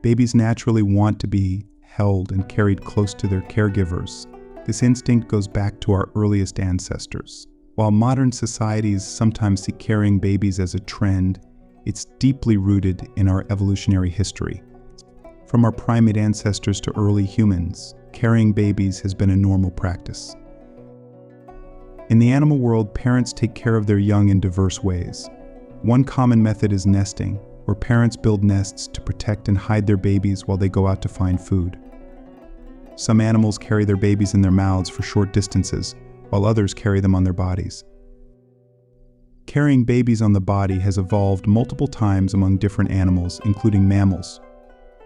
Babies naturally want to be held and carried close to their caregivers. This instinct goes back to our earliest ancestors. While modern societies sometimes see carrying babies as a trend, it's deeply rooted in our evolutionary history. From our primate ancestors to early humans, carrying babies has been a normal practice. In the animal world, parents take care of their young in diverse ways. One common method is nesting, where parents build nests to protect and hide their babies while they go out to find food. Some animals carry their babies in their mouths for short distances, while others carry them on their bodies. Carrying babies on the body has evolved multiple times among different animals, including mammals.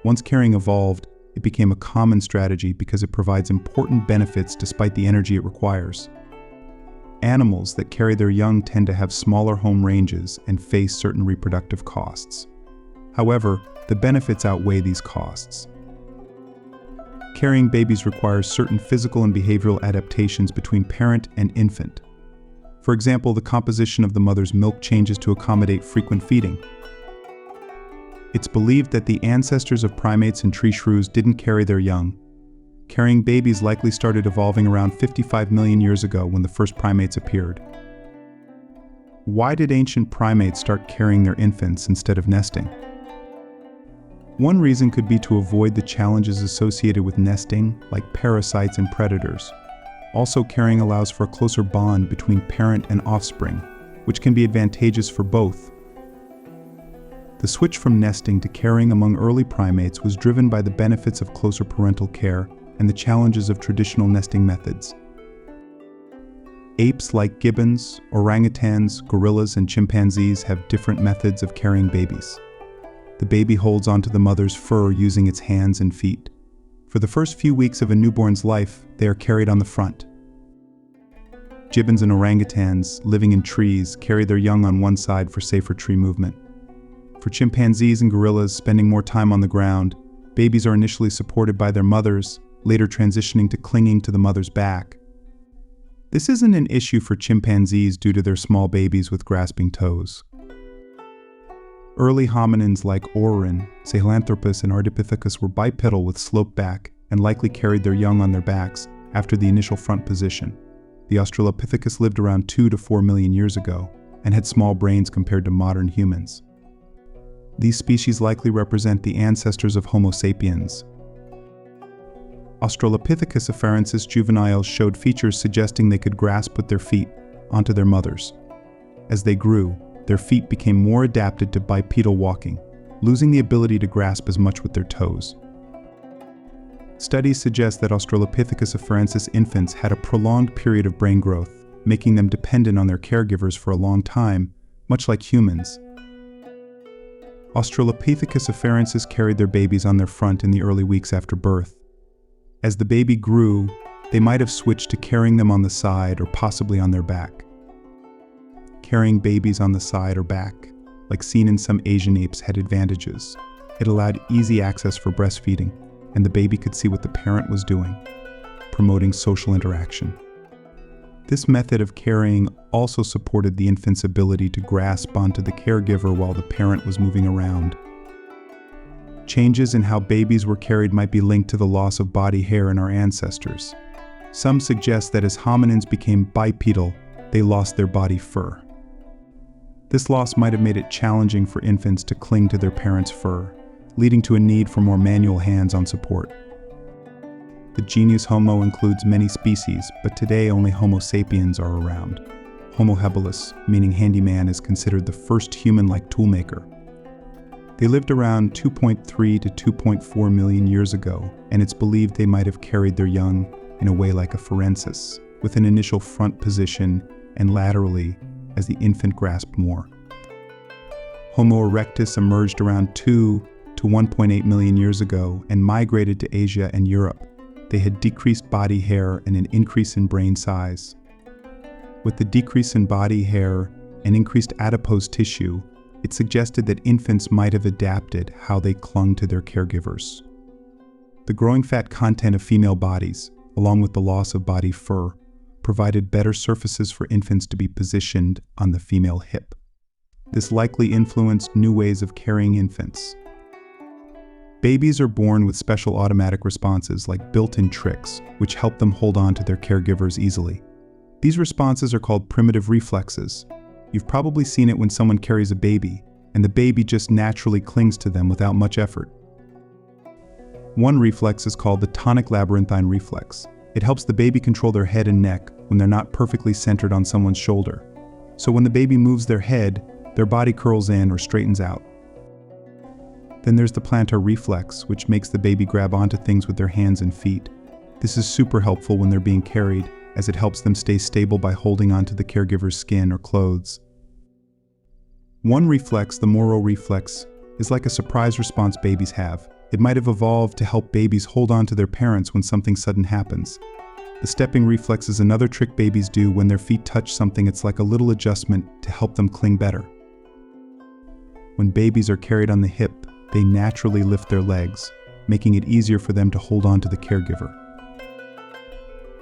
Once carrying evolved, it became a common strategy because it provides important benefits despite the energy it requires. Animals that carry their young tend to have smaller home ranges and face certain reproductive costs. However, the benefits outweigh these costs. Carrying babies requires certain physical and behavioral adaptations between parent and infant. For example, the composition of the mother's milk changes to accommodate frequent feeding. It's believed that the ancestors of primates and tree shrews didn't carry their young. Carrying babies likely started evolving around 55 million years ago when the first primates appeared. Why did ancient primates start carrying their infants instead of nesting? One reason could be to avoid the challenges associated with nesting, like parasites and predators. Also, carrying allows for a closer bond between parent and offspring, which can be advantageous for both. The switch from nesting to carrying among early primates was driven by the benefits of closer parental care and the challenges of traditional nesting methods. Apes like gibbons, orangutans, gorillas, and chimpanzees have different methods of carrying babies. The baby holds onto the mother's fur using its hands and feet. For the first few weeks of a newborn's life, they are carried on the front. Gibbons and orangutans, living in trees, carry their young on one side for safer tree movement. For chimpanzees and gorillas spending more time on the ground, babies are initially supported by their mothers, later transitioning to clinging to the mother's back. This isn't an issue for chimpanzees due to their small babies with grasping toes. Early hominins like Orrin, Sahelanthropus, and Ardipithecus were bipedal with sloped back and likely carried their young on their backs after the initial front position. The Australopithecus lived around 2 to 4 million years ago and had small brains compared to modern humans. These species likely represent the ancestors of Homo sapiens. Australopithecus afarensis juveniles showed features suggesting they could grasp with their feet onto their mothers. As they grew, their feet became more adapted to bipedal walking, losing the ability to grasp as much with their toes. Studies suggest that Australopithecus afarensis infants had a prolonged period of brain growth, making them dependent on their caregivers for a long time, much like humans. Australopithecus afarensis carried their babies on their front in the early weeks after birth. As the baby grew, they might have switched to carrying them on the side or possibly on their back. Carrying babies on the side or back, like seen in some Asian apes, had advantages. It allowed easy access for breastfeeding, and the baby could see what the parent was doing, promoting social interaction. This method of carrying also supported the infant's ability to grasp onto the caregiver while the parent was moving around. Changes in how babies were carried might be linked to the loss of body hair in our ancestors. Some suggest that as hominins became bipedal, they lost their body fur. This loss might have made it challenging for infants to cling to their parents' fur, leading to a need for more manual hands-on support. The genus Homo includes many species, but today only Homo sapiens are around. Homo habilis, meaning handyman, is considered the first human-like toolmaker. They lived around 2.3 to 2.4 million years ago, and it's believed they might have carried their young in a way like a pharensis, with an initial front position and laterally as the infant grasped more. Homo erectus emerged around 2 to 1.8 million years ago and migrated to Asia and Europe. They had decreased body hair and an increase in brain size. With the decrease in body hair and increased adipose tissue, it suggested that infants might have adapted how they clung to their caregivers. The growing fat content of female bodies, along with the loss of body fur, provided better surfaces for infants to be positioned on the female hip. This likely influenced new ways of carrying infants. Babies are born with special automatic responses like built-in tricks, which help them hold on to their caregivers easily. These responses are called primitive reflexes. You've probably seen it when someone carries a baby, and the baby just naturally clings to them without much effort. One reflex is called the tonic labyrinthine reflex. It helps the baby control their head and neck when they're not perfectly centered on someone's shoulder. So when the baby moves their head, their body curls in or straightens out. Then there's the plantar reflex, which makes the baby grab onto things with their hands and feet. This is super helpful when they're being carried, as it helps them stay stable by holding onto the caregiver's skin or clothes. One reflex, the Moro reflex, is like a surprise response babies have. It might have evolved to help babies hold on to their parents when something sudden happens. The stepping reflex is another trick babies do when their feet touch something. It's like a little adjustment to help them cling better. When babies are carried on the hip, they naturally lift their legs, making it easier for them to hold on to the caregiver.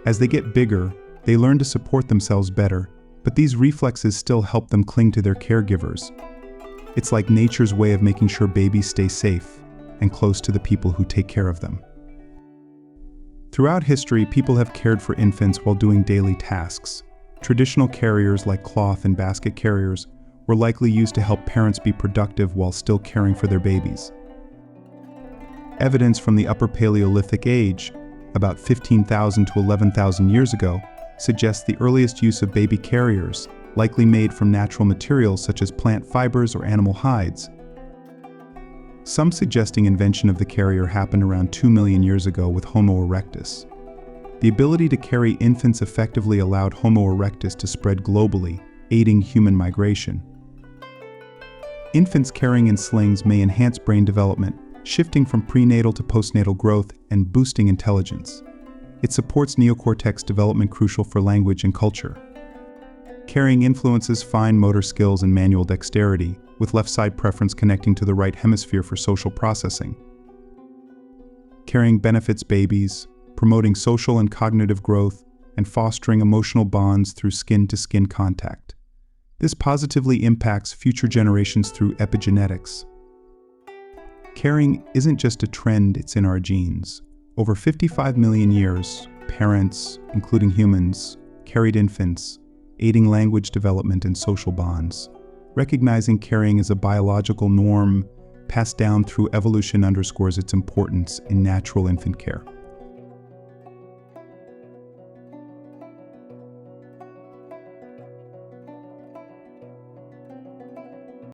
As they get bigger, they learn to support themselves better, but these reflexes still help them cling to their caregivers. It's like nature's way of making sure babies stay safe and close to the people who take care of them. Throughout history, people have cared for infants while doing daily tasks. Traditional carriers like cloth and basket carriers were likely used to help parents be productive while still caring for their babies. Evidence from the Upper Paleolithic age, about 15,000 to 11,000 years ago, suggests the earliest use of baby carriers, likely made from natural materials such as plant fibers or animal hides. Some suggesting invention of the carrier happened around 2 million years ago with Homo erectus. The ability to carry infants effectively allowed Homo erectus to spread globally, aiding human migration. Infants carrying in slings may enhance brain development, shifting from prenatal to postnatal growth and boosting intelligence. It supports neocortex development, crucial for language and culture. Carrying influences fine motor skills and manual dexterity, with left side preference connecting to the right hemisphere for social processing. Carrying benefits babies, promoting social and cognitive growth, and fostering emotional bonds through skin-to-skin contact. This positively impacts future generations through epigenetics. Carrying isn't just a trend, it's in our genes. Over 55 million years, parents, including humans, carried infants, aiding language development and social bonds. Recognizing carrying as a biological norm passed down through evolution underscores its importance in natural infant care.